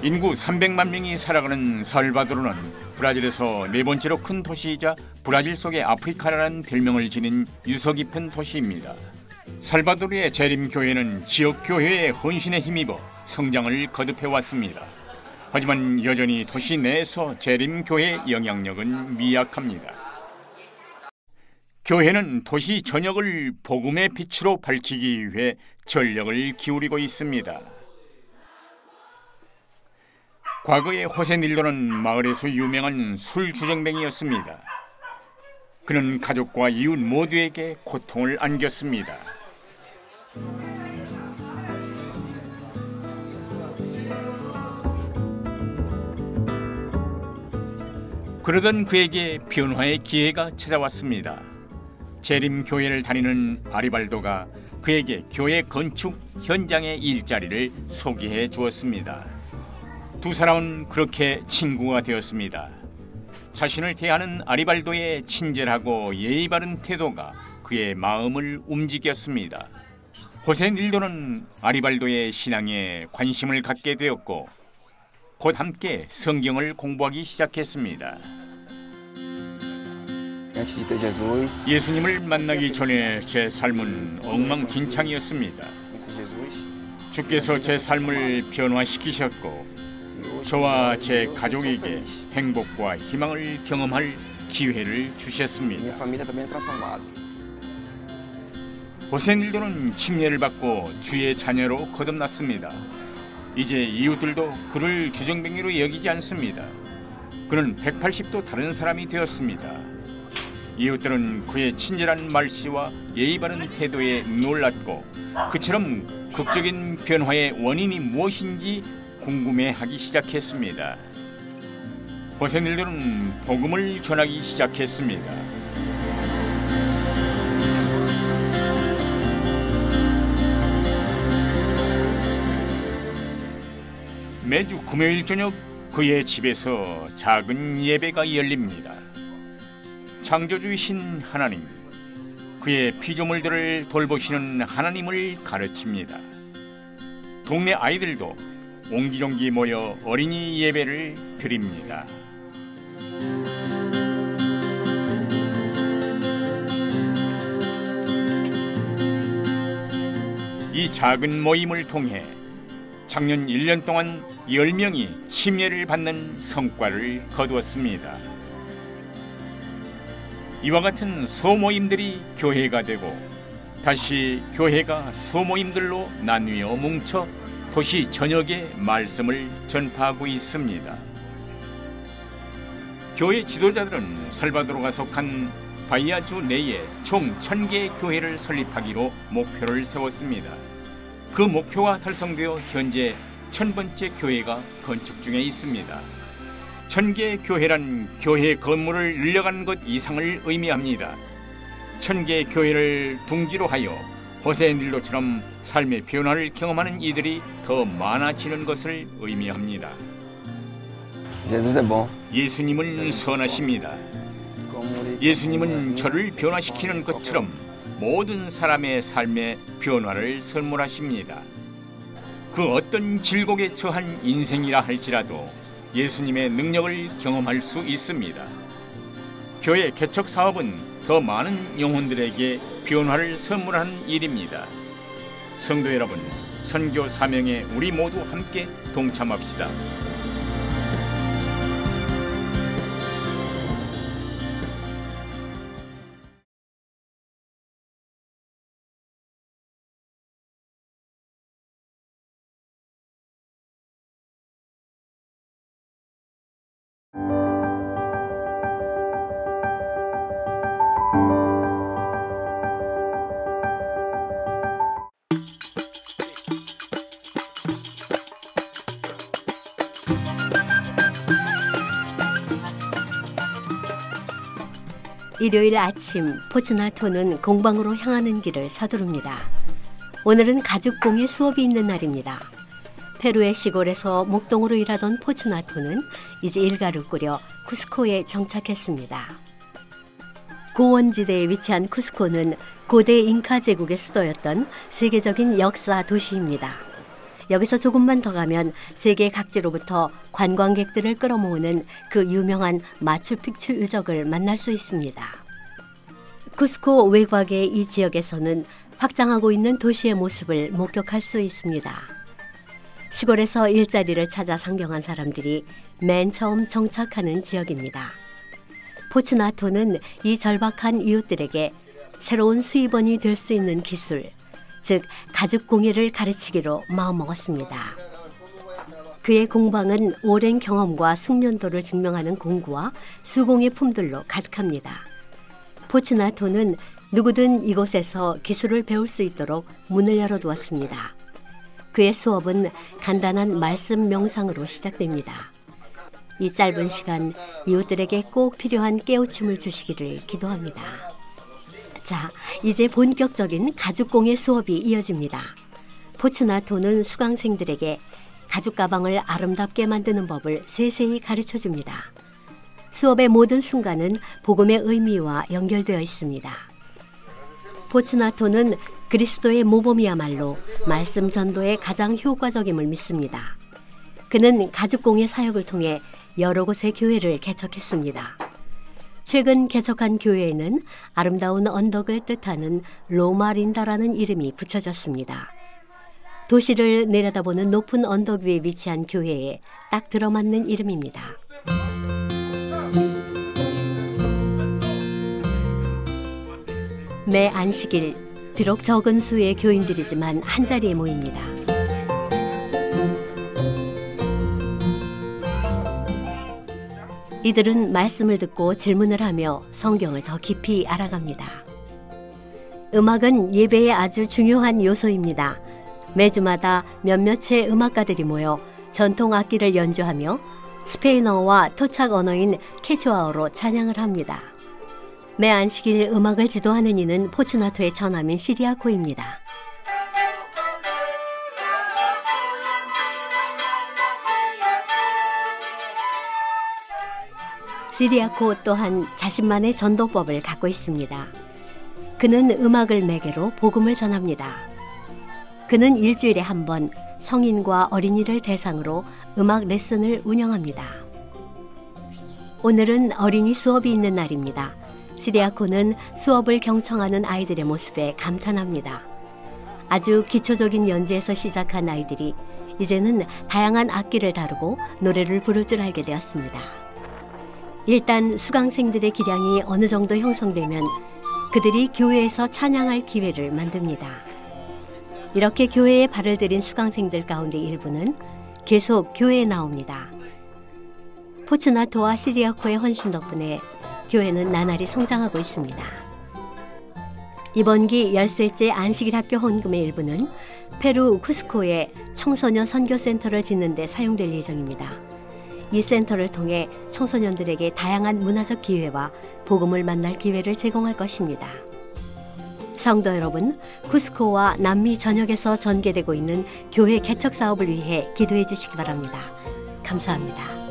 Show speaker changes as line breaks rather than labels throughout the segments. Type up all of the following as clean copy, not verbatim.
인구 300만 명이 살아가는 살바도르는 브라질에서 네 번째로 큰 도시이자 브라질 속의 아프리카라는 별명을 지닌 유서 깊은 도시입니다. 살바도르의 재림교회는 지역교회의 헌신에 힘입어 성장을 거듭해왔습니다. 하지만 여전히 도시 내에서 재림교회의 영향력은 미약합니다. 교회는 도시 전역을 복음의 빛으로 밝히기 위해 전력을 기울이고 있습니다. 과거에 호세 닐로는 마을에서 유명한 술주정뱅이였습니다. 그는 가족과 이웃 모두에게 고통을 안겼습니다. 그러던 그에게 변화의 기회가 찾아왔습니다. 재림교회를 다니는 아리발도가 그에게 교회 건축 현장의 일자리를 소개해 주었습니다. 두 사람은 그렇게 친구가 되었습니다. 자신을 대하는 아리발도의 친절하고 예의 바른 태도가 그의 마음을 움직였습니다. 호세 닐도는 아리발도의 신앙에 관심을 갖게 되었고 곧 함께 성경을 공부하기 시작했습니다. 예수님을 만나기 전에 제 삶은 엉망진창이었습니다. 주께서 제 삶을 변화시키셨고 저와 제 가족에게 행복과 희망을 경험할 기회를 주셨습니다. 호세 닐도는 침례를 받고 주의 자녀로 거듭났습니다. 이제 이웃들도 그를 주정뱅이로 여기지 않습니다. 그는 180도 다른 사람이 되었습니다. 이웃들은 그의 친절한 말씨와 예의 바른 태도에 놀랐고 그처럼 극적인 변화의 원인이 무엇인지 궁금해하기 시작했습니다. 호세 닐도는 복음을 전하기 시작했습니다. 매주 금요일 저녁 그의 집에서 작은 예배가 열립니다. 창조주이신 하나님, 그의 피조물들을 돌보시는 하나님을 가르칩니다. 동네 아이들도 옹기종기 모여 어린이 예배를 드립니다. 이 작은 모임을 통해 작년 1년 동안 10명이 침례를 받는 성과를 거두었습니다. 이와 같은 소모임들이 교회가 되고 다시 교회가 소모임들로 나뉘어 뭉쳐 도시 전역에 말씀을 전파하고 있습니다. 교회 지도자들은 살바도르가 속한 바이아주 내에 총 1000개의 교회를 설립하기로 목표를 세웠습니다. 그 목표가 달성되어 현재 1000번째 교회가 건축 중에 있습니다. 1000개의 교회란 교회 건물을 늘려간 것 이상을 의미합니다. 1000개의 교회를 둥지로 하여 호세 닐도처럼 삶의 변화를 경험하는 이들이 더 많아지는 것을 의미합니다. 예수님은 선하십니다. 예수님은 저를 변화시키는 것처럼 모든 사람의 삶의 변화를 선물하십니다. 그 어떤 질곡에 처한 인생이라 할지라도 예수님의 능력을 경험할 수 있습니다. 교회 개척 사업은 더 많은 영혼들에게 변화를 선물하는 일입니다. 성도 여러분, 선교 사명에 우리 모두 함께 동참합시다.
일요일 아침 포츠나토는 공방으로 향하는 길을 서두릅니다. 오늘은 가죽공예 수업이 있는 날입니다. 페루의 시골에서 목동으로 일하던 포츠나토는 이제 일가를 꾸려 쿠스코에 정착했습니다. 고원지대에 위치한 쿠스코는 고대 잉카 제국의 수도였던 세계적인 역사 도시입니다. 여기서 조금만 더 가면 세계 각지로부터 관광객들을 끌어모으는 그 유명한 마추픽추 유적을 만날 수 있습니다. 쿠스코 외곽의 이 지역에서는 확장하고 있는 도시의 모습을 목격할 수 있습니다. 시골에서 일자리를 찾아 상경한 사람들이 맨 처음 정착하는 지역입니다. 포츠나토는 이 절박한 이웃들에게 새로운 수입원이 될 수 있는 기술, 즉 가죽 공예를 가르치기로 마음먹었습니다. 그의 공방은 오랜 경험과 숙련도를 증명하는 공구와 수공예 품들로 가득합니다. 포츠나토는 누구든 이곳에서 기술을 배울 수 있도록 문을 열어두었습니다. 그의 수업은 간단한 말씀 명상으로 시작됩니다. 이 짧은 시간 이웃들에게 꼭 필요한 깨우침을 주시기를 기도합니다. 자, 이제 본격적인 가죽공예 수업이 이어집니다. 포츠나토는 수강생들에게 가죽 가방을 아름답게 만드는 법을 세세히 가르쳐줍니다. 수업의 모든 순간은 복음의 의미와 연결되어 있습니다. 포츠나토는 그리스도의 모범이야말로 말씀 전도에 가장 효과적임을 믿습니다. 그는 가죽공예 사역을 통해 여러 곳의 교회를 개척했습니다. 최근 개척한 교회에는 아름다운 언덕을 뜻하는 로마린다라는 이름이 붙여졌습니다. 도시를 내려다보는 높은 언덕 위에 위치한 교회에 딱 들어맞는 이름입니다. 매 안식일, 비록 적은 수의 교인들이지만 한자리에 모입니다. 이들은 말씀을 듣고 질문을 하며 성경을 더 깊이 알아갑니다. 음악은 예배의 아주 중요한 요소입니다. 매주마다 몇몇의 음악가들이 모여 전통 악기를 연주하며 스페인어와 토착 언어인 케추아어로 찬양을 합니다. 매 안식일 음악을 지도하는 이는 포츠나토의 처남인 시리아코입니다. 시리아코 또한 자신만의 전도법을 갖고 있습니다. 그는 음악을 매개로 복음을 전합니다. 그는 일주일에 한 번 성인과 어린이를 대상으로 음악 레슨을 운영합니다. 오늘은 어린이 수업이 있는 날입니다. 시리아코는 수업을 경청하는 아이들의 모습에 감탄합니다. 아주 기초적인 연주에서 시작한 아이들이 이제는 다양한 악기를 다루고 노래를 부를 줄 알게 되었습니다. 일단 수강생들의 기량이 어느 정도 형성되면 그들이 교회에서 찬양할 기회를 만듭니다. 이렇게 교회에 발을 들인 수강생들 가운데 일부는 계속 교회에 나옵니다. 포츠나토와 시리아코의 헌신 덕분에 교회는 나날이 성장하고 있습니다. 이번 기 13째 안식일 학교 헌금의 일부는 페루 쿠스코에 청소년 선교센터를 짓는 데 사용될 예정입니다. 이 센터를 통해 청소년들에게 다양한 문화적 기회와 복음을 만날 기회를 제공할 것입니다. 성도 여러분, 쿠스코와 남미 전역에서 전개되고 있는 교회 개척 사업을 위해 기도해 주시기 바랍니다. 감사합니다.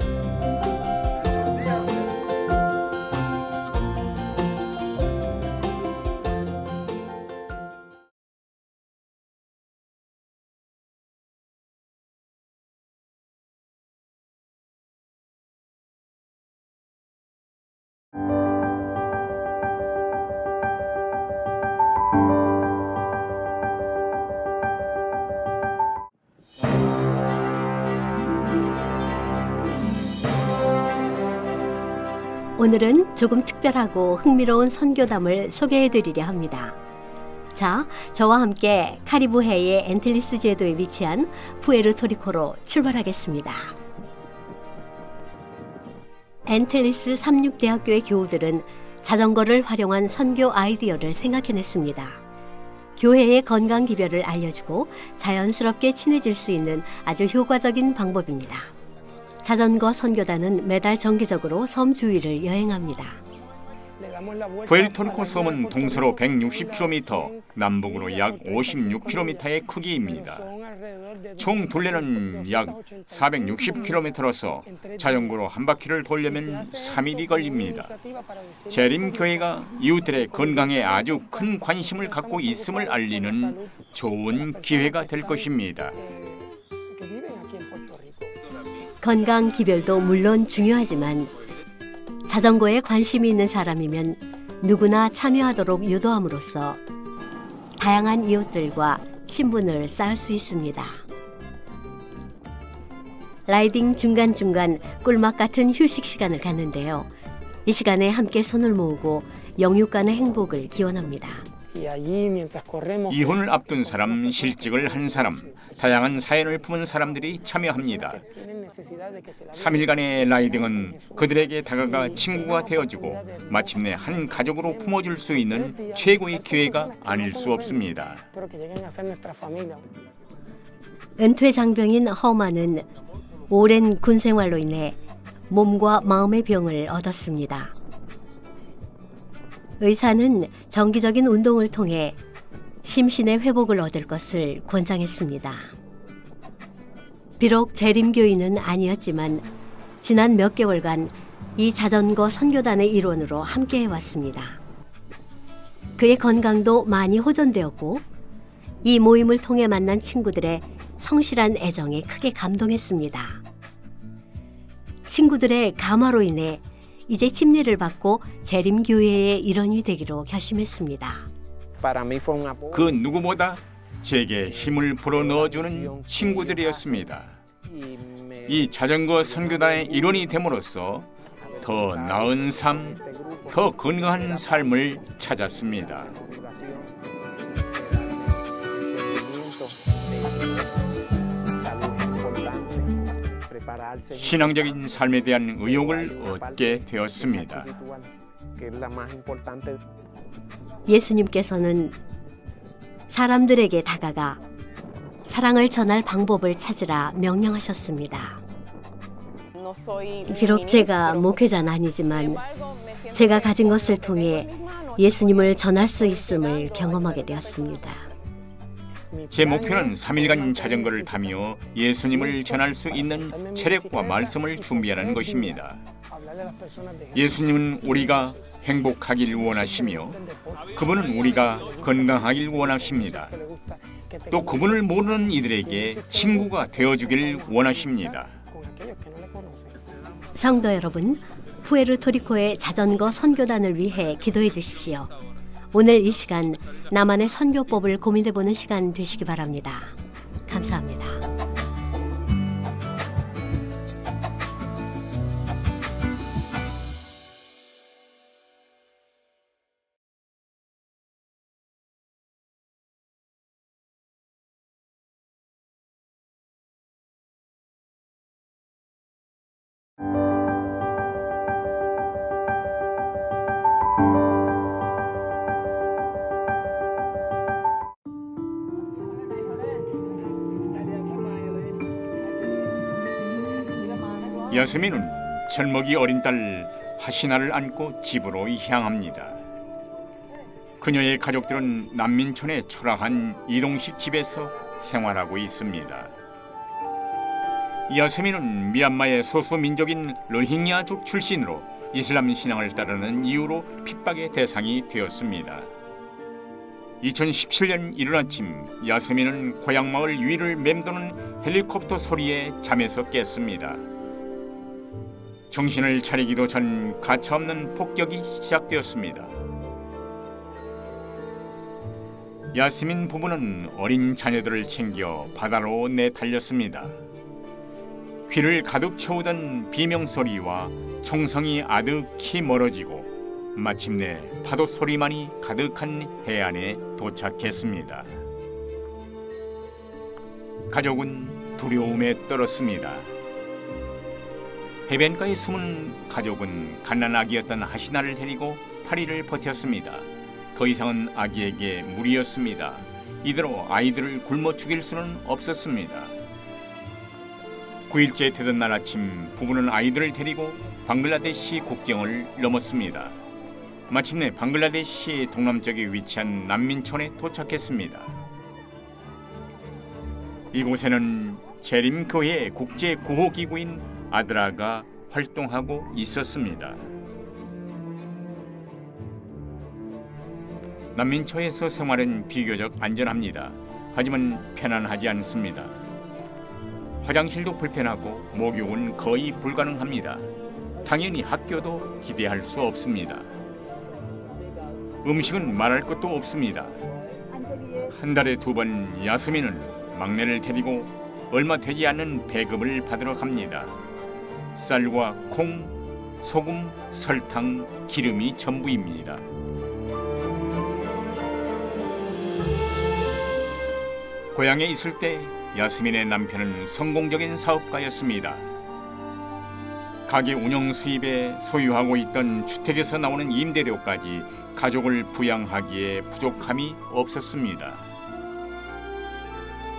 오늘은 조금 특별하고 흥미로운 선교담을 소개해드리려 합니다. 자, 저와 함께 카리브해의 엔틸리스 제도에 위치한 푸에르토리코로 출발하겠습니다. 엔틸리스 삼육대학교의 교우들은 자전거를 활용한 선교 아이디어를 생각해냈습니다. 교회의 건강 기별을 알려주고 자연스럽게 친해질 수 있는 아주 효과적인 방법입니다. 자전거 선교단은 매달 정기적으로 섬 주위를 여행합니다.
푸에르토리코 섬은 동서로 160km, 남북으로 약 56km의 크기입니다. 총 둘레는 약 460km로서 자전거로 한 바퀴를 돌려면 3일이 걸립니다. 재림교회가 이웃들의 건강에 아주 큰 관심을 갖고 있음을 알리는 좋은 기회가 될 것입니다.
건강 기별도 물론 중요하지만 자전거에 관심이 있는 사람이면 누구나 참여하도록 유도함으로써 다양한 이웃들과 친분을 쌓을 수 있습니다. 라이딩 중간중간 꿀맛 같은 휴식 시간을 갖는데요. 이 시간에 함께 손을 모으고 영육 간의 행복을 기원합니다.
이혼을 앞둔 사람, 실직을 한 사람, 다양한 사연을 품은 사람들이 참여합니다. 3일간의 라이딩은 그들에게 다가가 친구가 되어주고 마침내 한 가족으로 품어줄 수 있는 최고의 기회가 아닐 수 없습니다.
은퇴 장병인 허마는 오랜 군 생활로 인해 몸과 마음의 병을 얻었습니다. 의사는 정기적인 운동을 통해 심신의 회복을 얻을 것을 권장했습니다. 비록 재림교인은 아니었지만 지난 몇 개월간 이 자전거 선교단의 일원으로 함께 해왔습니다. 그의 건강도 많이 호전되었고 이 모임을 통해 만난 친구들의 성실한 애정에 크게 감동했습니다. 친구들의 감화로 인해 이제 침례를 받고 재림교회의 일원이 되기로 결심했습니다.
그 누구보다 제게 힘을 불어넣어주는 친구들이었습니다. 이 자전거 선교단의 일원이 됨으로써 더 나은 삶, 더 건강한 삶을 찾았습니다. 신앙적인 삶에 대한 의욕을 얻게 되었습니다.
예수님께서는 사람들에게 다가가 사랑을 전할 방법을 찾으라 명령하셨습니다. 비록 제가 목회자는 아니지만 제가 가진 것을 통해 예수님을 전할 수 있음을 경험하게 되었습니다.
제 목표는 3일간 자전거를 타며 예수님을 전할 수 있는 체력과 말씀을 준비하는 것입니다. 예수님은 우리가 행복하길 원하시며 그분은 우리가 건강하길 원하십니다. 또 그분을 모르는 이들에게 친구가 되어주길 원하십니다.
성도 여러분, 푸에르토리코의 자전거 선교단을 위해 기도해 주십시오. 오늘 이 시간 나만의 선교법을 고민해보는 시간 되시기 바랍니다. 감사합니다.
야스민은 젖먹이 어린 딸 하시나를 안고 집으로 향합니다. 그녀의 가족들은 난민촌의 초라한 이동식 집에서 생활하고 있습니다. 야스민은 미얀마의 소수 민족인 로힝야족 출신으로 이슬람 신앙을 따르는 이유로 핍박의 대상이 되었습니다. 2017년 이른 아침 야스민은 고향 마을 위를 맴도는 헬리콥터 소리에 잠에서 깼습니다. 정신을 차리기도 전 가차없는 폭격이 시작되었습니다. 야스민 부부는 어린 자녀들을 챙겨 바다로 내달렸습니다. 귀를 가득 채우던 비명소리와 총성이 아득히 멀어지고 마침내 파도 소리만이 가득한 해안에 도착했습니다. 가족은 두려움에 떨었습니다. 해변가에 숨은 가족은 갓난아기였던 하시나를 데리고 8일을 버텼습니다. 더 이상은 아기에게 무리였습니다. 이대로 아이들을 굶어 죽일 수는 없었습니다. 9일째 되던 날 아침 부부는 아이들을 데리고 방글라데시 국경을 넘었습니다. 마침내 방글라데시 동남쪽에 위치한 난민촌에 도착했습니다. 이곳에는 재림교회 국제구호기구인 아드라가 활동하고 있었습니다. 난민촌에서 생활은 비교적 안전합니다. 하지만 편안하지 않습니다. 화장실도 불편하고 목욕은 거의 불가능합니다. 당연히 학교도 기대할 수 없습니다. 음식은 말할 것도 없습니다. 한 달에 2번 야스민은 막내를 데리고 얼마 되지 않는 배급을 받으러 갑니다. 쌀과 콩, 소금, 설탕, 기름이 전부입니다. 고향에 있을 때 야스민의 남편은 성공적인 사업가였습니다. 가게 운영 수입에 소유하고 있던 주택에서 나오는 임대료까지 가족을 부양하기에 부족함이 없었습니다.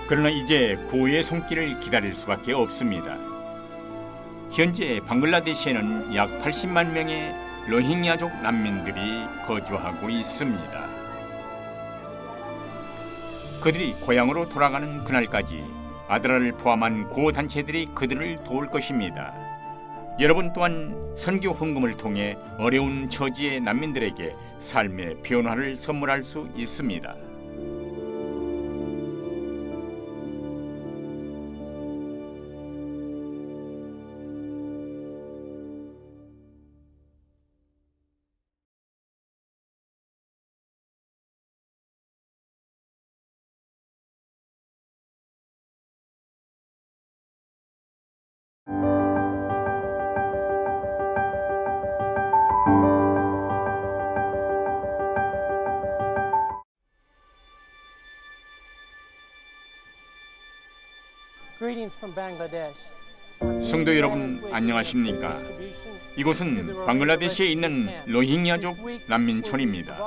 그러나 이제 고의 손길을 기다릴 수밖에 없습니다. 현재 방글라데시에는 약 80만 명의 로힝야족 난민들이 거주하고 있습니다. 그들이 고향으로 돌아가는 그날까지 아드라를 포함한 고단체들이 그들을 도울 것입니다. 여러분 또한 선교 헌금을 통해 어려운 처지의 난민들에게 삶의 변화를 선물할 수 있습니다. 성도 여러분 안녕하십니까? 이곳은 방글라데시에 있는 로힝야족 난민촌입니다.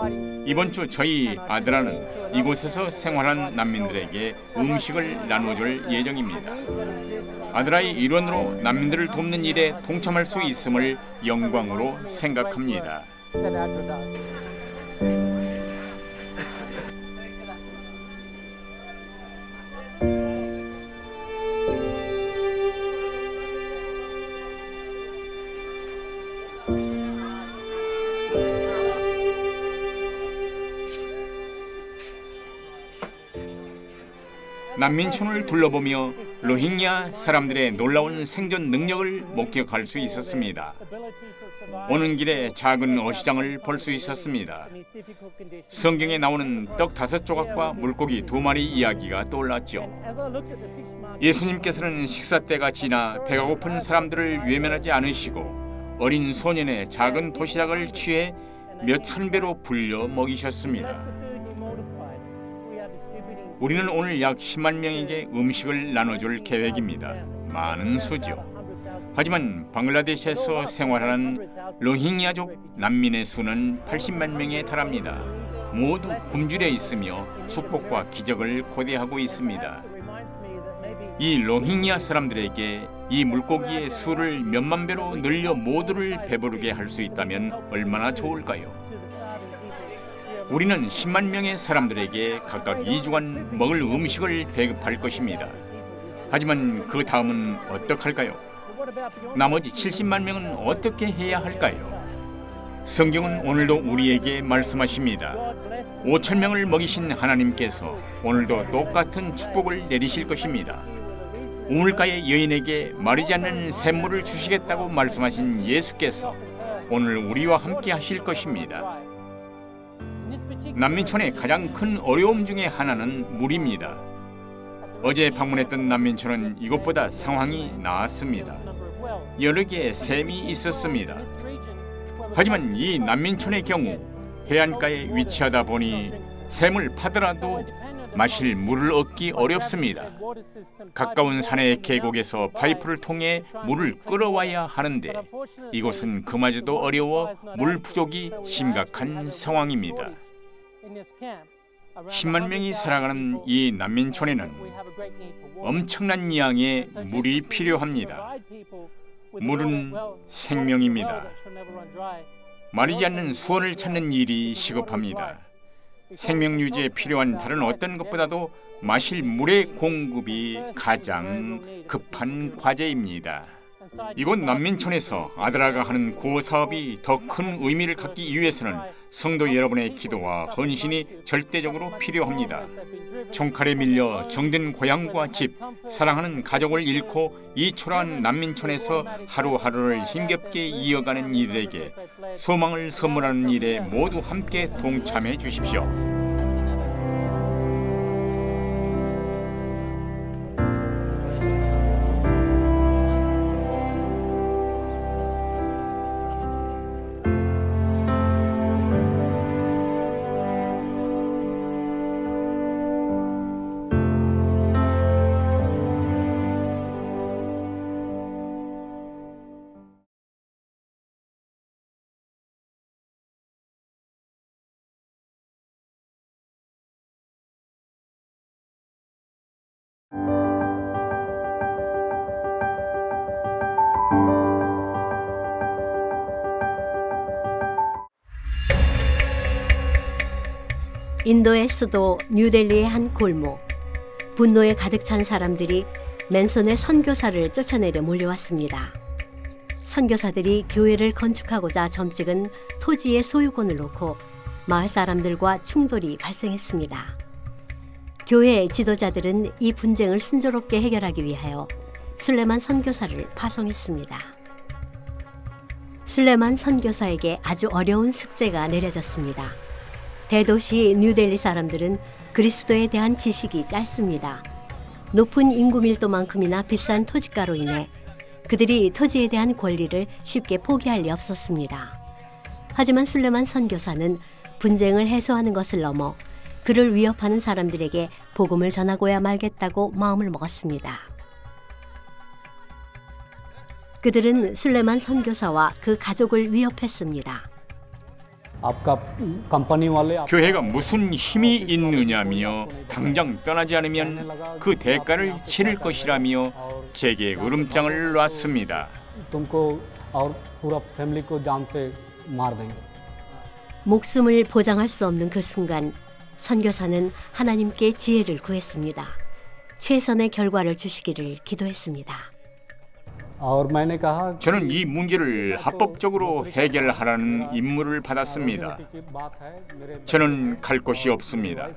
이번 주 저희 아드라는 이곳에서 생활한 난민들에게 음식을 나눠줄 예정입니다. 아드라의 일원으로 난민들을 돕는 일에 동참할 수 있음을 영광으로 생각합니다. 난민촌을 둘러보며 로힝야 사람들의 놀라운 생존 능력을 목격할 수 있었습니다. 오는 길에 작은 어시장을 볼 수 있었습니다. 성경에 나오는 떡 5조각과 물고기 2마리 이야기가 떠올랐죠. 예수님께서는 식사 때가 지나 배가 고픈 사람들을 외면하지 않으시고 어린 소년의 작은 도시락을 취해 몇천 배로 불려 먹이셨습니다. 우리는 오늘 약 10만 명에게 음식을 나눠줄 계획입니다. 많은 수죠. 하지만 방글라데시에서 생활하는 로힝야족 난민의 수는 80만 명에 달합니다. 모두 굶주려 있으며 축복과 기적을 고대하고 있습니다. 이 로힝야 사람들에게 이 물고기의 수를 몇만 배로 늘려 모두를 배부르게 할 수 있다면 얼마나 좋을까요? 우리는 10만 명의 사람들에게 각각 2주간 먹을 음식을 배급할 것입니다. 하지만 그 다음은 어떡할까요? 나머지 70만 명은 어떻게 해야 할까요? 성경은 오늘도 우리에게 말씀하십니다. 5천 명을 먹이신 하나님께서 오늘도 똑같은 축복을 내리실 것입니다. 우물가의 여인에게 마르지 않는 샘물을 주시겠다고 말씀하신 예수께서 오늘 우리와 함께 하실 것입니다. 난민촌의 가장 큰 어려움 중에 하나는 물입니다. 어제 방문했던 난민촌은 이것보다 상황이 나았습니다. 여러 개의 샘이 있었습니다. 하지만 이 난민촌의 경우 해안가에 위치하다 보니 샘을 파더라도 마실 물을 얻기 어렵습니다. 가까운 산의 계곡에서 파이프를 통해 물을 끌어와야 하는데 이곳은 그마저도 어려워 물 부족이 심각한 상황입니다. 10만 명이 살아가는 이 난민촌에는 엄청난 양의 물이 필요합니다. 물은 생명입니다. 마르지 않는 수원을 찾는 일이 시급합니다. 생명 유지에 필요한 다른 어떤 것보다도 마실 물의 공급이 가장 급한 과제입니다. 이곳 난민촌에서 아드라가 하는 구호 사업이 더 큰 의미를 갖기 위해서는 성도 여러분의 기도와 헌신이 절대적으로 필요합니다. 총칼에 밀려 정든 고향과 집, 사랑하는 가족을 잃고 이 초라한 난민촌에서 하루하루를 힘겹게 이어가는 이들에게 소망을 선물하는 일에 모두 함께 동참해 주십시오.
인도의 수도 뉴델리의 한 골목. 분노에 가득 찬 사람들이 맨손의 선교사를 쫓아내려 몰려왔습니다. 선교사들이 교회를 건축하고자 점찍은 토지의 소유권을 놓고 마을 사람들과 충돌이 발생했습니다. 교회 지도자들은 이 분쟁을 순조롭게 해결하기 위하여 술레만 선교사를 파송했습니다. 술레만 선교사에게 아주 어려운 숙제가 내려졌습니다. 대도시 뉴델리 사람들은 그리스도에 대한 지식이 짧습니다. 높은 인구 밀도만큼이나 비싼 토지가로 인해 그들이 토지에 대한 권리를 쉽게 포기할 리 없었습니다. 하지만 술레만 선교사는 분쟁을 해소하는 것을 넘어 그를 위협하는 사람들에게 복음을 전하고야 말겠다고 마음을 먹었습니다. 그들은 술레만 선교사와 그 가족을 위협했습니다.
교회가 무슨 힘이 있느냐며 당장 떠나지 않으면 그 대가를 치를 것이라며 제게 으름장을 놨습니다.
목숨을 보장할 수 없는 그 순간 선교사는 하나님께 지혜를 구했습니다. 최선의 결과를 주시기를 기도했습니다.
저는 이 문제를 합법적으로 해결하라는 임무를 받았습니다. 저는 갈 곳이 없습니다.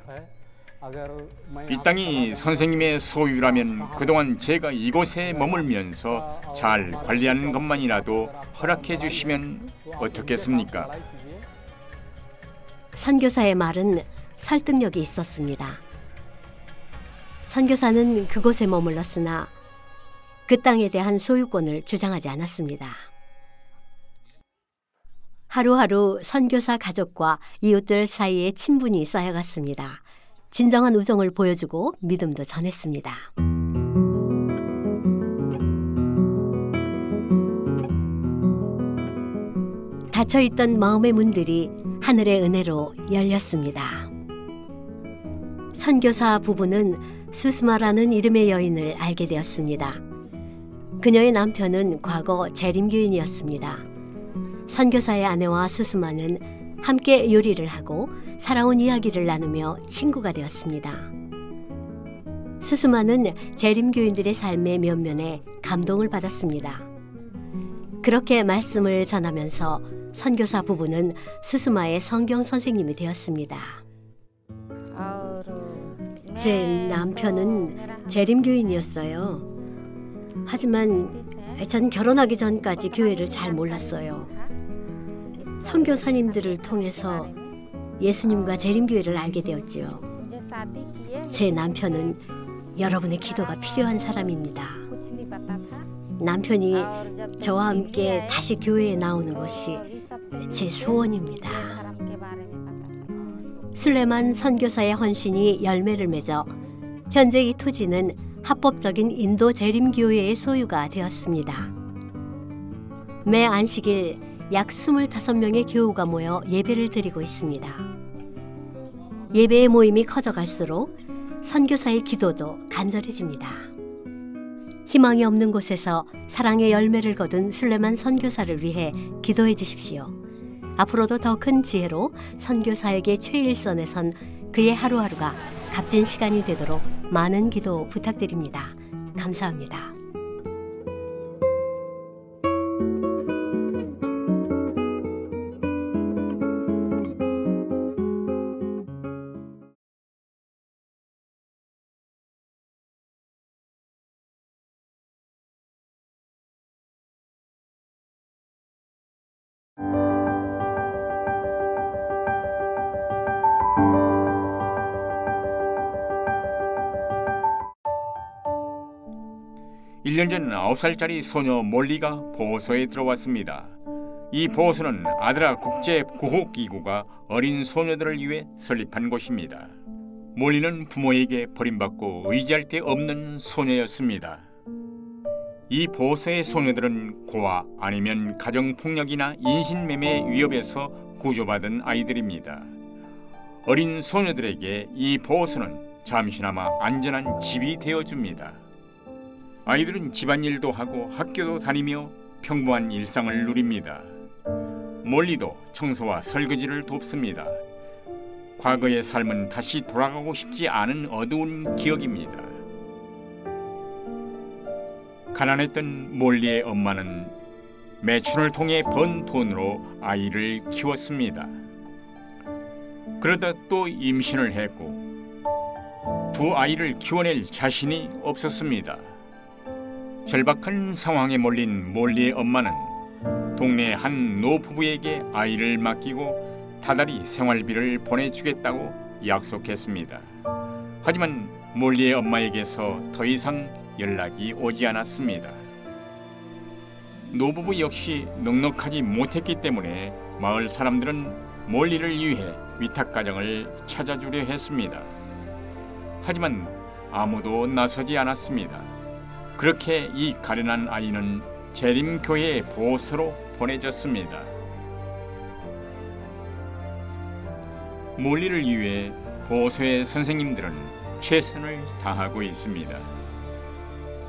이 땅이 선생님의 소유라면 그동안 제가 이곳에 머물면서 잘 관리하는 것만이라도 허락해 주시면 어떻겠습니까?
선교사의 말은 설득력이 있었습니다. 선교사는 그곳에 머물렀으나 그 땅에 대한 소유권을 주장하지 않았습니다. 하루하루 선교사 가족과 이웃들 사이에 친분이 쌓여갔습니다. 진정한 우정을 보여주고 믿음도 전했습니다. 닫혀있던 마음의 문들이 하늘의 은혜로 열렸습니다. 선교사 부부는 수스마라는 이름의 여인을 알게 되었습니다. 그녀의 남편은 과거 재림교인이었습니다. 선교사의 아내와 수스마는 함께 요리를 하고 살아온 이야기를 나누며 친구가 되었습니다. 수스마는 재림교인들의 삶의 면면에 감동을 받았습니다. 그렇게 말씀을 전하면서 선교사 부부는 수스마의 성경 선생님이 되었습니다. 제 남편은 재림교인이었어요. 하지만 전 결혼하기 전까지 교회를 잘 몰랐어요. 선교사님들을 통해서 예수님과 재림교회를 알게 되었지요. 제 남편은 여러분의 기도가 필요한 사람입니다. 남편이 저와 함께 다시 교회에 나오는 것이 제 소원입니다. 술레만 선교사의 헌신이 열매를 맺어 현재 이 토지는 합법적인 인도 재림교회의 소유가 되었습니다. 매 안식일 약 25명의 교우가 모여 예배를 드리고 있습니다. 예배의 모임이 커져갈수록 선교사의 기도도 간절해집니다. 희망이 없는 곳에서 사랑의 열매를 거둔 술레만 선교사를 위해 기도해 주십시오. 앞으로도 더 큰 지혜로 선교사에게 최일선에 선 그의 하루하루가 값진 시간이 되도록 많은 기도 부탁드립니다. 감사합니다.
1년 전 9살짜리 소녀 몰리가 보호소에 들어왔습니다. 이 보호소는 아드라 국제 구호기구가 어린 소녀들을 위해 설립한 곳입니다. 몰리는 부모에게 버림받고 의지할 데 없는 소녀였습니다. 이 보호소의 소녀들은 고아 아니면 가정폭력이나 인신매매 위협에서 구조받은 아이들입니다. 어린 소녀들에게 이 보호소는 잠시나마 안전한 집이 되어줍니다. 아이들은 집안일도 하고 학교도 다니며 평범한 일상을 누립니다. 몰리도 청소와 설거지를 돕습니다. 과거의 삶은 다시 돌아가고 싶지 않은 어두운 기억입니다. 가난했던 몰리의 엄마는 매춘을 통해 번 돈으로 아이를 키웠습니다. 그러다 또 임신을 했고 두 아이를 키워낼 자신이 없었습니다. 절박한 상황에 몰린 몰리의 엄마는 동네 한 노부부에게 아이를 맡기고 다달이 생활비를 보내주겠다고 약속했습니다. 하지만 몰리의 엄마에게서 더 이상 연락이 오지 않았습니다. 노부부 역시 넉넉하지 못했기 때문에 마을 사람들은 몰리를 위해 위탁가정을 찾아주려 했습니다. 하지만 아무도 나서지 않았습니다. 그렇게 이 가련한 아이는 재림교회의 보호소로 보내졌습니다. 몰리를 위해 보호소의 선생님들은 최선을 다하고 있습니다.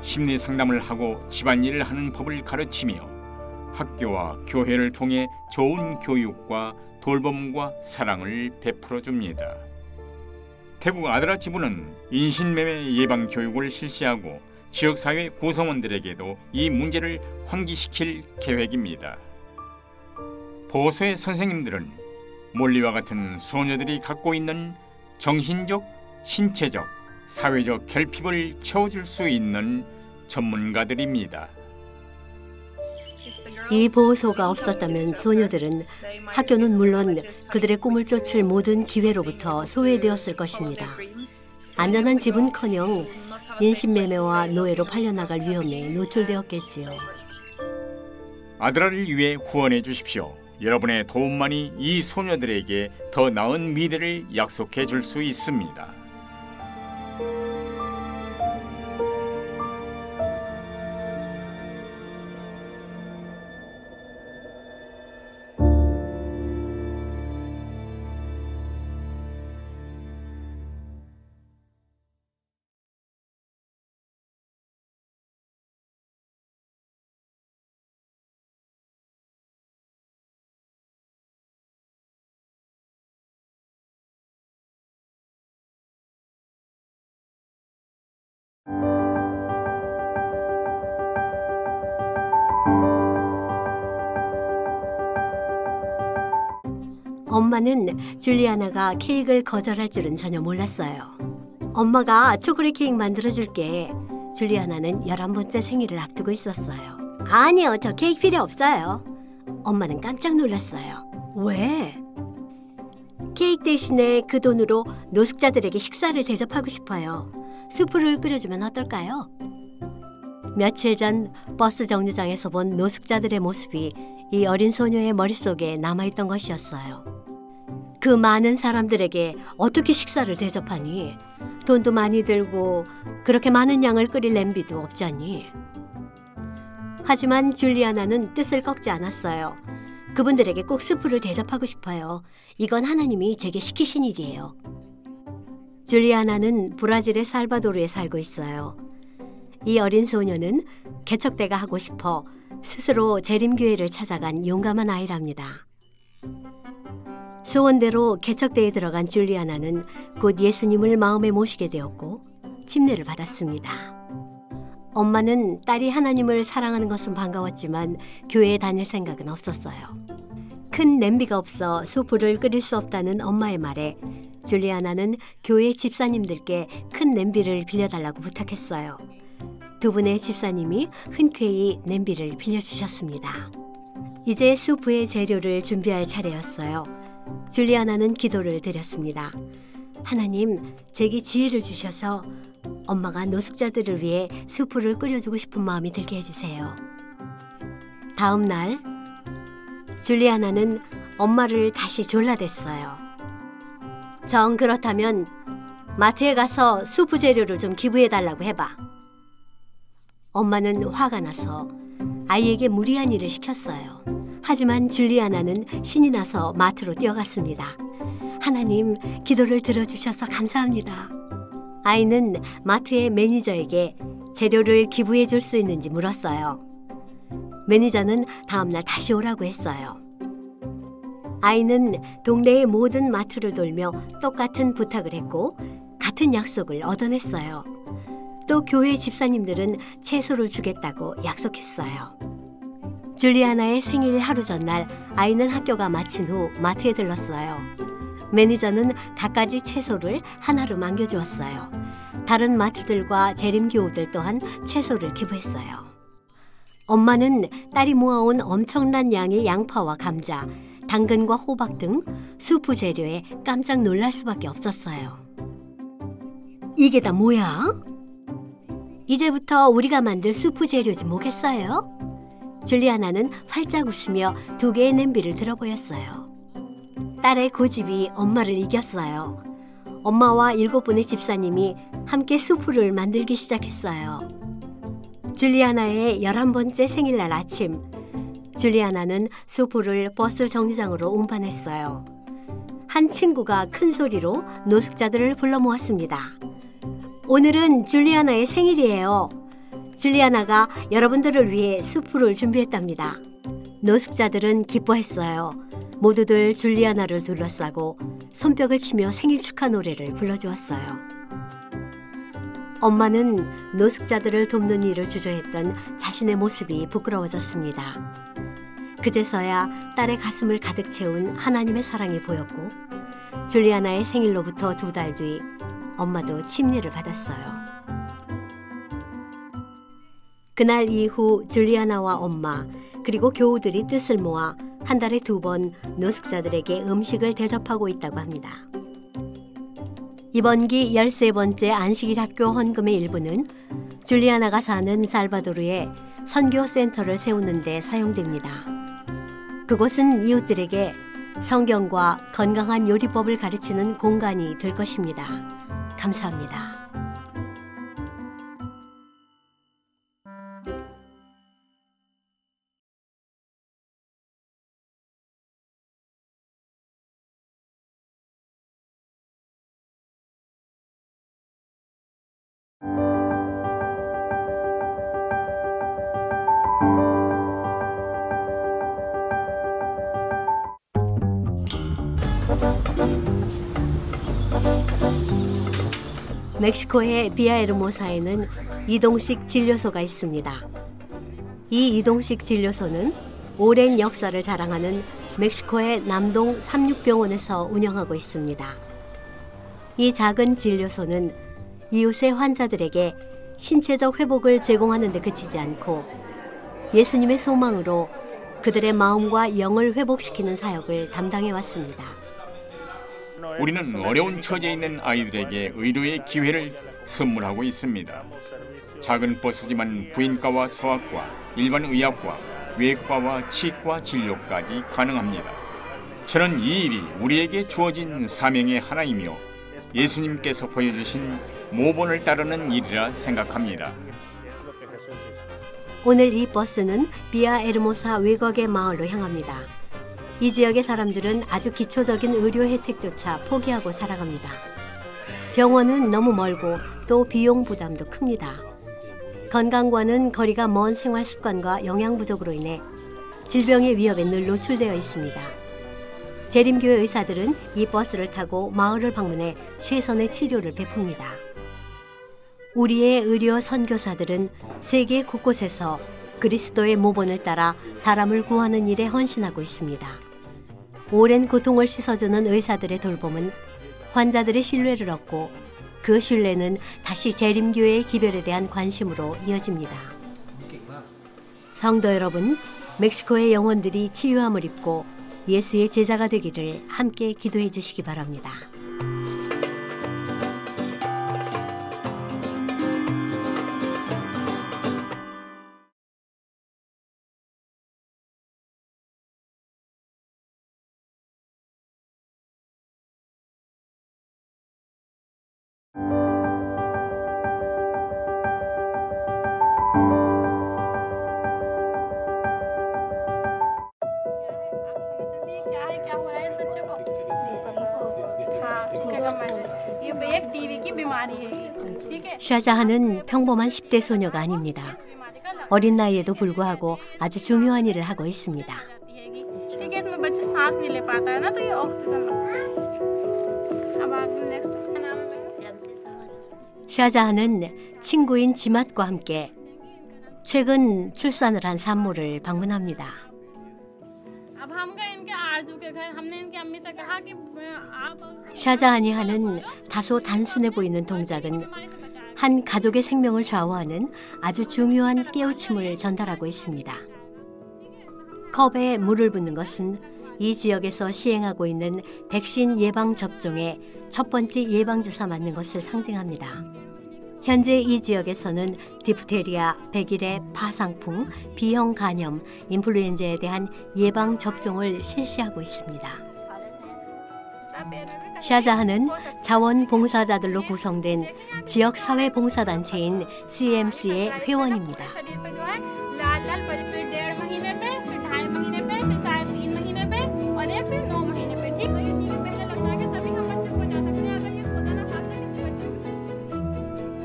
심리 상담을 하고 집안일을 하는 법을 가르치며 학교와 교회를 통해 좋은 교육과 돌봄과 사랑을 베풀어 줍니다. 태국 아드라 지부는 인신매매 예방 교육을 실시하고 지역사회 구성원들에게도 이 문제를 환기시킬 계획입니다. 보호소의 선생님들은 몰리와 같은 소녀들이 갖고 있는 정신적, 신체적, 사회적 결핍을 채워줄 수 있는 전문가들입니다.
이 보호소가 없었다면 소녀들은 학교는 물론 그들의 꿈을 쫓을 모든 기회로부터 소외되었을 것입니다. 안전한 집은커녕 인신매매와 노예로 팔려나갈 위험에 노출되었겠지요.
아드라를 위해 후원해 주십시오. 여러분의 도움만이 이 소녀들에게 더 나은 미래를 약속해 줄 수 있습니다.
엄마는 줄리아나가 케이크를 거절할 줄은 전혀 몰랐어요. 엄마가 초콜릿 케이크 만들어줄게. 줄리아나는 11번째 생일을 앞두고 있었어요. 아니요, 저 케이크 필요 없어요. 엄마는 깜짝 놀랐어요. 왜? 케이크 대신에 그 돈으로 노숙자들에게 식사를 대접하고 싶어요. 수프를 끓여주면 어떨까요? 며칠 전 버스 정류장에서 본 노숙자들의 모습이 이 어린 소녀의 머릿속에 남아있던 것이었어요. 그 많은 사람들에게 어떻게 식사를 대접하니? 돈도 많이 들고 그렇게 많은 양을 끓일 냄비도 없잖니. 하지만 줄리아나는 뜻을 꺾지 않았어요. 그분들에게 꼭 스프를 대접하고 싶어요. 이건 하나님이 제게 시키신 일이에요. 줄리아나는 브라질의 살바도르에 살고 있어요. 이 어린 소녀는 개척대가 하고 싶어 스스로 재림교회를 찾아간 용감한 아이랍니다. 소원대로 개척대에 들어간 줄리아나는 곧 예수님을 마음에 모시게 되었고 침례를 받았습니다. 엄마는 딸이 하나님을 사랑하는 것은 반가웠지만 교회에 다닐 생각은 없었어요. 큰 냄비가 없어 수프를 끓일 수 없다는 엄마의 말에 줄리아나는 교회 집사님들께 큰 냄비를 빌려달라고 부탁했어요. 두 분의 집사님이 흔쾌히 냄비를 빌려주셨습니다. 이제 수프의 재료를 준비할 차례였어요. 줄리아나는 기도를 드렸습니다. 하나님, 제게 지혜를 주셔서 엄마가 노숙자들을 위해 수프를 끓여주고 싶은 마음이 들게 해주세요. 다음 날 줄리아나는 엄마를 다시 졸라댔어요. 정 그렇다면 마트에 가서 수프 재료를 좀 기부해달라고 해봐. 엄마는 화가 나서 아이에게 무리한 일을 시켰어요. 하지만 줄리아나는 신이 나서 마트로 뛰어갔습니다. 하나님, 기도를 들어주셔서 감사합니다. 아이는 마트의 매니저에게 재료를 기부해 줄 수 있는지 물었어요. 매니저는 다음날 다시 오라고 했어요. 아이는 동네의 모든 마트를 돌며 똑같은 부탁을 했고 같은 약속을 얻어냈어요. 또 교회 집사님들은 채소를 주겠다고 약속했어요. 줄리아나의 생일 하루 전날 아이는 학교가 마친 후 마트에 들렀어요. 매니저는 갖가지 채소를 하나로 남겨주었어요. 다른 마트들과 재림교우들 또한 채소를 기부했어요. 엄마는 딸이 모아온 엄청난 양의 양파와 감자, 당근과 호박 등 수프 재료에 깜짝 놀랄 수밖에 없었어요. 이게 다 뭐야? 이제부터 우리가 만들 수프 재료지 뭐겠어요? 줄리아나는 활짝 웃으며 2개의 냄비를 들어 보였어요. 딸의 고집이 엄마를 이겼어요. 엄마와 7분의 집사님이 함께 수프를 만들기 시작했어요. 줄리아나의 11번째 생일날 아침, 줄리아나는 수프를 버스 정류장으로 운반했어요. 한 친구가 큰 소리로 노숙자들을 불러 모았습니다. 오늘은 줄리아나의 생일이에요. 줄리아나가 여러분들을 위해 수프를 준비했답니다. 노숙자들은 기뻐했어요. 모두들 줄리아나를 둘러싸고 손뼉을 치며 생일 축하 노래를 불러주었어요. 엄마는 노숙자들을 돕는 일을 주저했던 자신의 모습이 부끄러워졌습니다. 그제서야 딸의 가슴을 가득 채운 하나님의 사랑이 보였고 줄리아나의 생일로부터 2달 뒤 엄마도 침례를 받았어요. 그날 이후 줄리아나와 엄마 그리고 교우들이 뜻을 모아 한 달에 2번 노숙자들에게 음식을 대접하고 있다고 합니다. 이번 기 13번째 안식일 학교 헌금의 일부는 줄리아나가 사는 살바도르에 선교센터를 세우는 데 사용됩니다. 그곳은 이웃들에게 성경과 건강한 요리법을 가르치는 공간이 될 것입니다. 감사합니다. 멕시코의 비아에르모사에는 이동식 진료소가 있습니다. 이 이동식 진료소는 오랜 역사를 자랑하는 멕시코의 남동 36병원에서 운영하고 있습니다. 이 작은 진료소는 이웃의 환자들에게 신체적 회복을 제공하는 데 그치지 않고 예수님의 소망으로 그들의 마음과 영을 회복시키는 사역을 담당해 왔습니다.
우리는 어려운 처지에 있는 아이들에게 의료의 기회를 선물하고 있습니다. 작은 버스지만 부인과와 소아과, 일반 의학과, 외과와 치과 진료까지 가능합니다. 저는 이 일이 우리에게 주어진 사명의 하나이며 예수님께서 보여주신 모본을 따르는 일이라 생각합니다.
오늘 이 버스는 비아에르모사 외곽의 마을로 향합니다. 이 지역의 사람들은 아주 기초적인 의료 혜택조차 포기하고 살아갑니다. 병원은 너무 멀고 또 비용 부담도 큽니다. 건강과는 거리가 먼 생활 습관과 영양 부족으로 인해 질병의 위협에 늘 노출되어 있습니다. 재림교회 의사들은 이 버스를 타고 마을을 방문해 최선의 치료를 베풉니다. 우리의 의료 선교사들은 세계 곳곳에서 그리스도의 모본을 따라 사람을 구하는 일에 헌신하고 있습니다. 오랜 고통을 씻어주는 의사들의 돌봄은 환자들의 신뢰를 얻고 그 신뢰는 다시 재림교회의 기별에 대한 관심으로 이어집니다. 성도 여러분, 멕시코의 영혼들이 치유함을 입고 예수의 제자가 되기를 함께 기도해 주시기 바랍니다. 샤자한은 평범한 10대 소녀가 아닙니다. 어린 나이에도 불구하고 아주 중요한 일을 하고 있습니다. 샤자한은 친구인 지맛과 함께 최근 출산을 한 산모를 방문합니다. 샤자한이 하는 다소 단순해 보이는 동작은 한 가족의 생명을 좌우하는 아주 중요한 깨우침을 전달하고 있습니다. 컵에 물을 붓는 것은 이 지역에서 시행하고 있는 백신 예방 접종의 첫 번째 예방주사 맞는 것을 상징합니다. 현재 이 지역에서는 디프테리아, 백일의 파상풍, B형 간염, 인플루엔자에 대한 예방 접종을 실시하고 있습니다. 샤자한은 자원봉사자들로 구성된 지역사회봉사단체인 CMC의 회원입니다.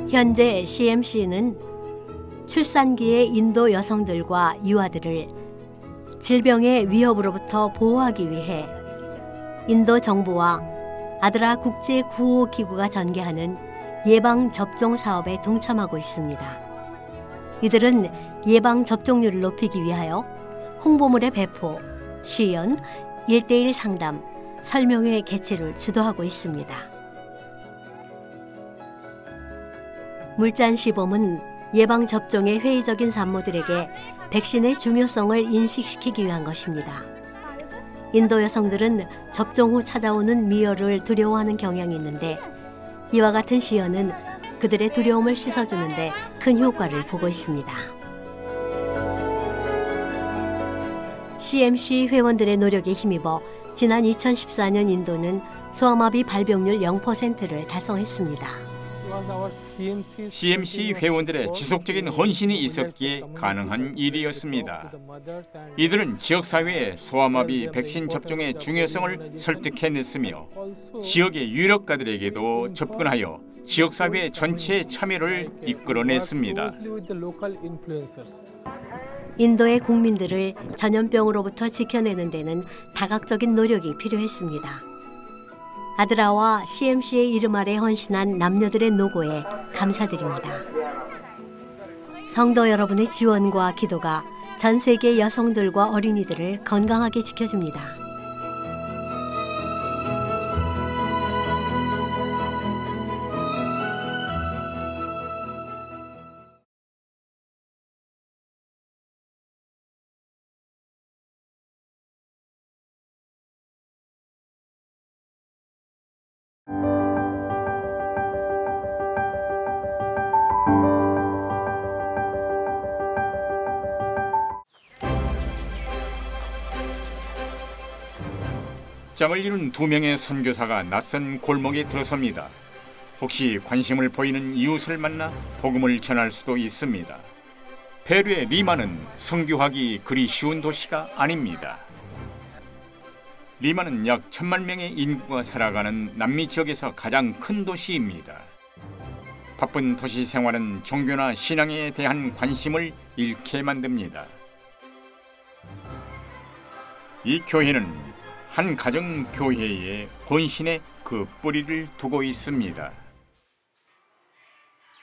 현재 CMC는 출산기의 인도 여성들과 유아들을 질병의 위협으로부터 보호하기 위해 인도 정부와 아드라 국제구호기구가 전개하는 예방접종 사업에 동참하고 있습니다. 이들은 예방접종률을 높이기 위하여 홍보물의 배포, 시연, 1:1 상담, 설명회 개최를 주도하고 있습니다. 물잔 시범은 예방접종의 회의적인 산모들에게 백신의 중요성을 인식시키기 위한 것입니다. 인도 여성들은 접종 후 찾아오는 미열을 두려워하는 경향이 있는데 이와 같은 시연은 그들의 두려움을 씻어주는데 큰 효과를 보고 있습니다. CMC 회원들의 노력에 힘입어 지난 2014년 인도는 소아마비 발병률 0%를 달성했습니다.
CMC 회원들의 지속적인 헌신이 있었기에 가능한 일이었습니다. 이들은 지역사회에 소아마비 백신 접종의 중요성을 설득해냈으며 지역의 유력가들에게도 접근하여 지역사회 전체의 참여를 이끌어냈습니다.
인도의 국민들을 전염병으로부터 지켜내는 데는 다각적인 노력이 필요했습니다. 아드라와 CMC의 이름 아래 헌신한 남녀들의 노고에 감사드립니다. 성도 여러분의 지원과 기도가 전 세계 여성들과 어린이들을 건강하게 지켜줍니다.
짝을 이룬 두 명의 선교사가 낯선 골목에 들어섭니다. 혹시 관심을 보이는 이웃을 만나 복음을 전할 수도 있습니다. 페루의 리마는 선교하기 그리 쉬운 도시가 아닙니다. 리마는 약 1000만 명의 인구가 살아가는 남미 지역에서 가장 큰 도시입니다. 바쁜 도시 생활은 종교나 신앙에 대한 관심을 잃게 만듭니다. 이 교회는 한 가정 교회에 헌신의 그 뿌리를 두고 있습니다.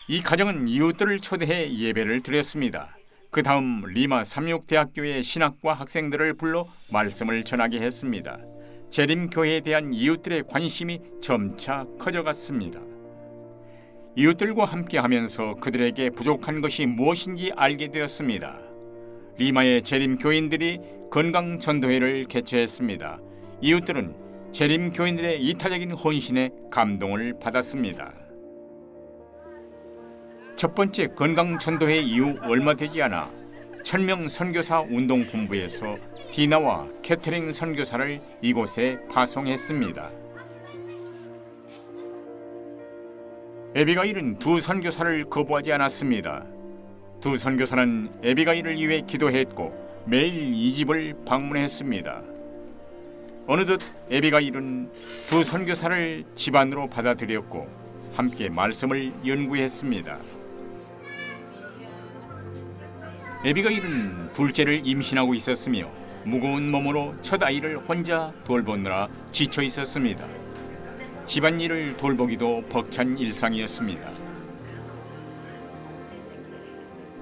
이 가정은 이웃들을 초대해 예배를 드렸습니다. 그 다음 리마 삼육대학교의 신학과 학생들을 불러 말씀을 전하게 했습니다. 재림교회에 대한 이웃들의 관심이 점차 커져갔습니다. 이웃들과 함께하면서 그들에게 부족한 것이 무엇인지 알게 되었습니다. 리마의 재림교인들이 건강전도회를 개최했습니다. 이웃들은 재림교인들의 이타적인 헌신에 감동을 받았습니다. 첫 번째 건강전도회 이후 얼마 되지 않아 1000명 선교사 운동본부에서 디나와 캐터링 선교사를 이곳에 파송했습니다. 에비가일은 두 선교사를 거부하지 않았습니다. 두 선교사는 에비가일을 위해 기도했고 매일 이 집을 방문했습니다. 어느덧 에비가일은 두 선교사를 집안으로 받아들였고 함께 말씀을 연구했습니다. 에비가일은 둘째를 임신하고 있었으며 무거운 몸으로 첫 아이를 혼자 돌보느라 지쳐 있었습니다. 집안일을 돌보기도 벅찬 일상이었습니다.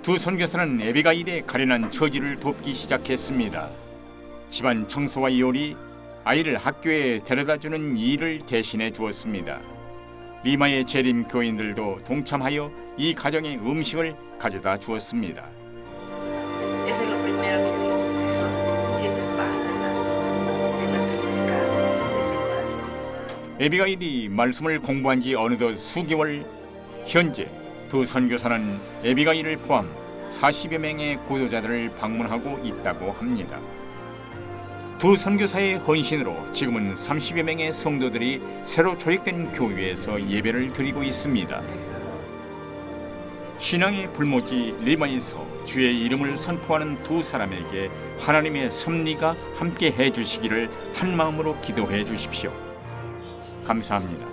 두 선교사는 에비가일의 가련한 처지를 돕기 시작했습니다. 집안 청소와 요리, 아이를 학교에 데려다주는 일을 대신해 주었습니다. 리마의 재림 교인들도 동참하여 이 가정의 음식을 가져다 주었습니다. 에비가일이 말씀을 공부한 지 어느덧 수개월, 현재 두 선교사는 에비가일을 포함 40여 명의 구도자들을 방문하고 있다고 합니다. 두 선교사의 헌신으로 지금은 30여 명의 성도들이 새로 조직된 교회에서 예배를 드리고 있습니다. 신앙의 불모지 리마에서 주의 이름을 선포하는 두 사람에게 하나님의 섭리가 함께 해주시기를 한마음으로 기도해 주십시오. 감사합니다.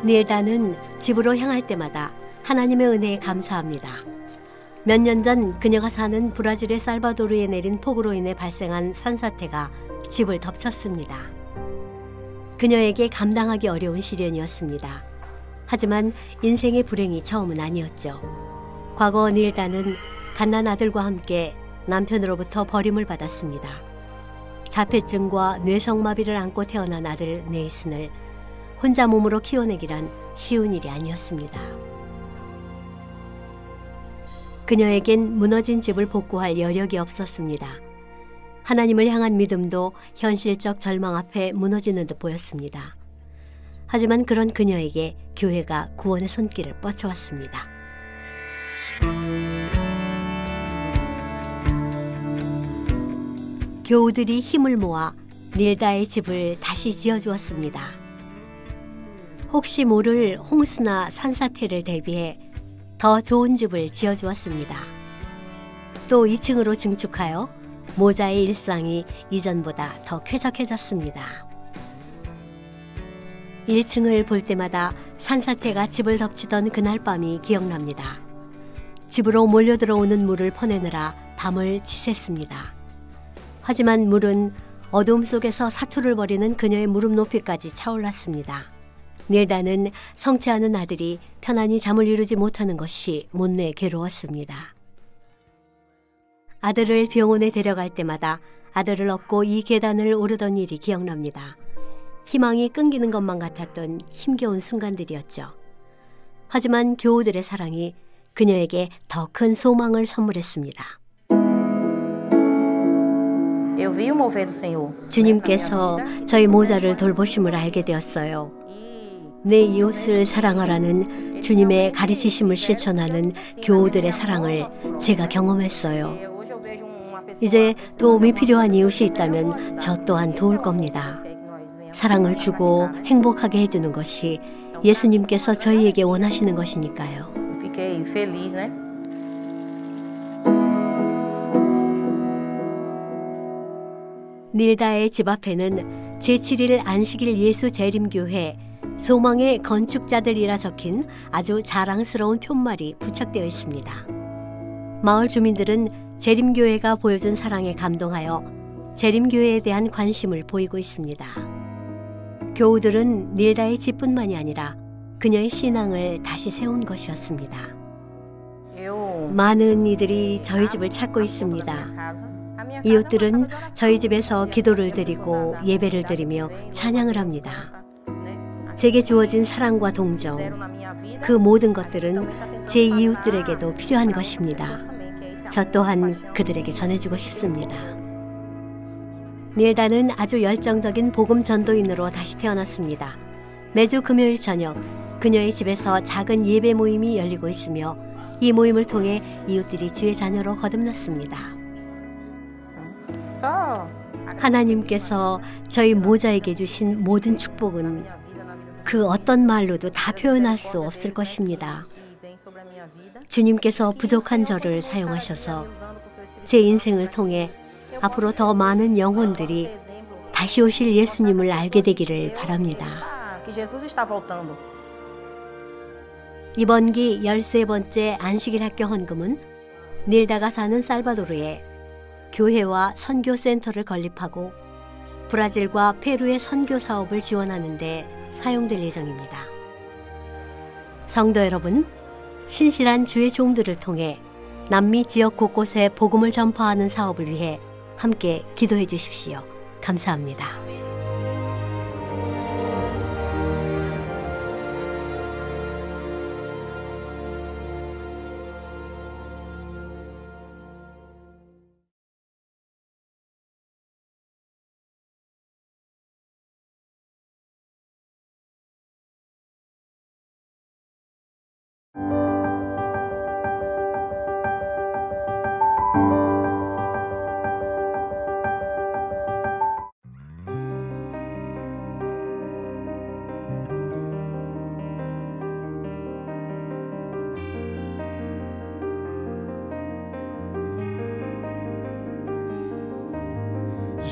닐다는 집으로 향할 때마다 하나님의 은혜에 감사합니다. 몇 년 전 그녀가 사는 브라질의 살바도르에 내린 폭우로 인해 발생한 산사태가 집을 덮쳤습니다. 그녀에게 감당하기 어려운 시련이었습니다. 하지만 인생의 불행이 처음은 아니었죠. 과거 닐다는 갓난 아들과 함께 남편으로부터 버림을 받았습니다. 자폐증과 뇌성마비를 안고 태어난 아들 네이슨을 혼자 몸으로 키워내기란 쉬운 일이 아니었습니다. 그녀에겐 무너진 집을 복구할 여력이 없었습니다. 하나님을 향한 믿음도 현실적 절망 앞에 무너지는 듯 보였습니다. 하지만 그런 그녀에게 교회가 구원의 손길을 뻗쳐왔습니다. 교우들이 힘을 모아 닐다의 집을 다시 지어주었습니다. 혹시 모를 홍수나 산사태를 대비해 더 좋은 집을 지어주었습니다. 또 2층으로 증축하여 모자의 일상이 이전보다 더 쾌적해졌습니다. 1층을 볼 때마다 산사태가 집을 덮치던 그날 밤이 기억납니다. 집으로 몰려들어오는 물을 퍼내느라 밤을 지샜습니다. 하지만 물은 어둠 속에서 사투를 벌이는 그녀의 무릎 높이까지 차올랐습니다. 닐다는 성취하는 아들이 편안히 잠을 이루지 못하는 것이 못내 괴로웠습니다. 아들을 병원에 데려갈 때마다 아들을 업고 이 계단을 오르던 일이 기억납니다. 희망이 끊기는 것만 같았던 힘겨운 순간들이었죠. 하지만 교우들의 사랑이 그녀에게 더 큰 소망을 선물했습니다. 주님께서 저희 모자를 돌보심을 알게 되었어요. 내 이웃을 사랑하라는 주님의 가르치심을 실천하는 교우들의 사랑을 제가 경험했어요. 이제 도움이 필요한 이웃이 있다면 저 또한 도울 겁니다. 사랑을 주고 행복하게 해주는 것이 예수님께서 저희에게 원하시는 것이니까요. 닐다의 집 앞에는 제7일 안식일 예수 재림교회 소망의 건축자들이라 적힌 아주 자랑스러운 푯말이 부착되어 있습니다. 마을 주민들은 재림교회가 보여준 사랑에 감동하여 재림교회에 대한 관심을 보이고 있습니다. 교우들은 닐다의 집뿐만이 아니라 그녀의 신앙을 다시 세운 것이었습니다. 많은 이들이 저희 집을 찾고 있습니다. 이웃들은 저희 집에서 기도를 드리고 예배를 드리며 찬양을 합니다. 제게 주어진 사랑과 동정, 그 모든 것들은 제 이웃들에게도 필요한 것입니다. 저 또한 그들에게 전해주고 싶습니다. 닐다는 아주 열정적인 복음 전도인으로 다시 태어났습니다. 매주 금요일 저녁 그녀의 집에서 작은 예배 모임이 열리고 있으며 이 모임을 통해 이웃들이 주의 자녀로 거듭났습니다. 하나님께서 저희 모자에게 주신 모든 축복은 그 어떤 말로도 다 표현할 수 없을 것입니다. 주님께서 부족한 저를 사용하셔서 제 인생을 통해 앞으로 더 많은 영혼들이 다시 오실 예수님을 알게 되기를 바랍니다. 이번 기 13번째 안식일 학교 헌금은 닐다가 사는 살바도르에 교회와 선교센터를 건립하고 브라질과 페루의 선교 사업을 지원하는 데 사용될 예정입니다. 성도 여러분, 신실한 주의 종들을 통해 남미 지역 곳곳에 복음을 전파하는 사업을 위해 함께 기도해 주십시오. 감사합니다.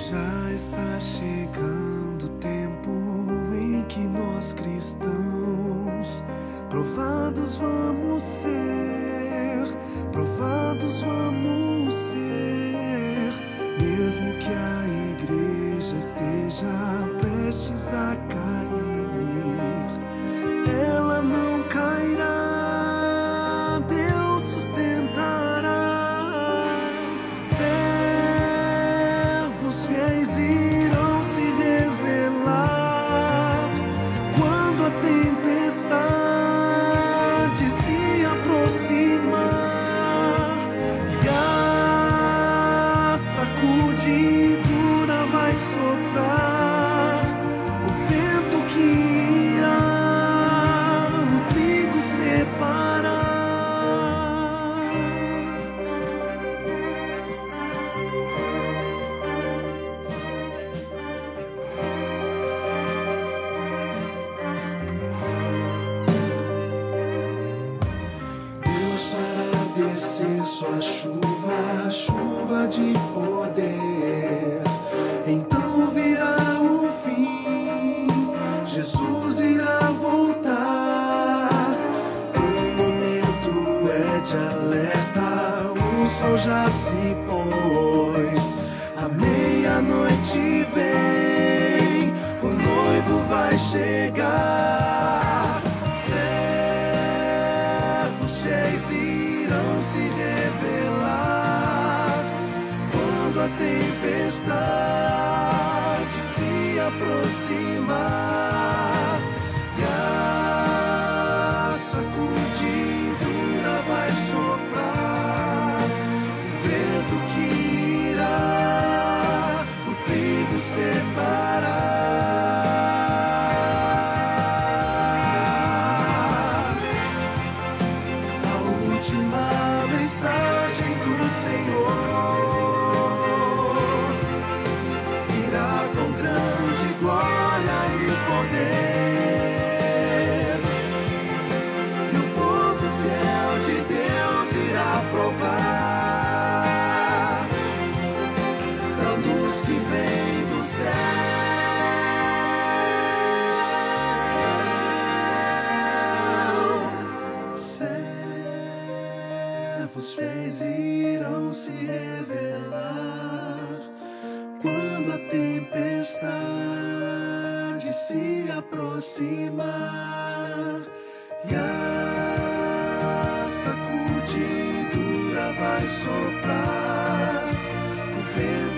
Já está chegando o tempo em que nós cristãos provados vamos ser, mesmo que a igreja esteja prestes a cair, ela não cairá, Deus sustentará. Fiéis irão se revelar quando a tempestade se aproximar e a sacudidura vai soprar, o vento que irá o trigo separar. Sua chuva, chuva de poder, então virá o fim, Jesus irá voltar. O momento é de alerta, o sol já se pôs, a meia-noite vem, o noivo vai chegar. Servos fiéis irão se revelar quando a tempestade se aproximar e a sacudidura vai soprar, o vento que irá o trigo separar. Os fiéis irão se revelar quando a tempestade se aproximar e a sacudidura vai soprar, o vento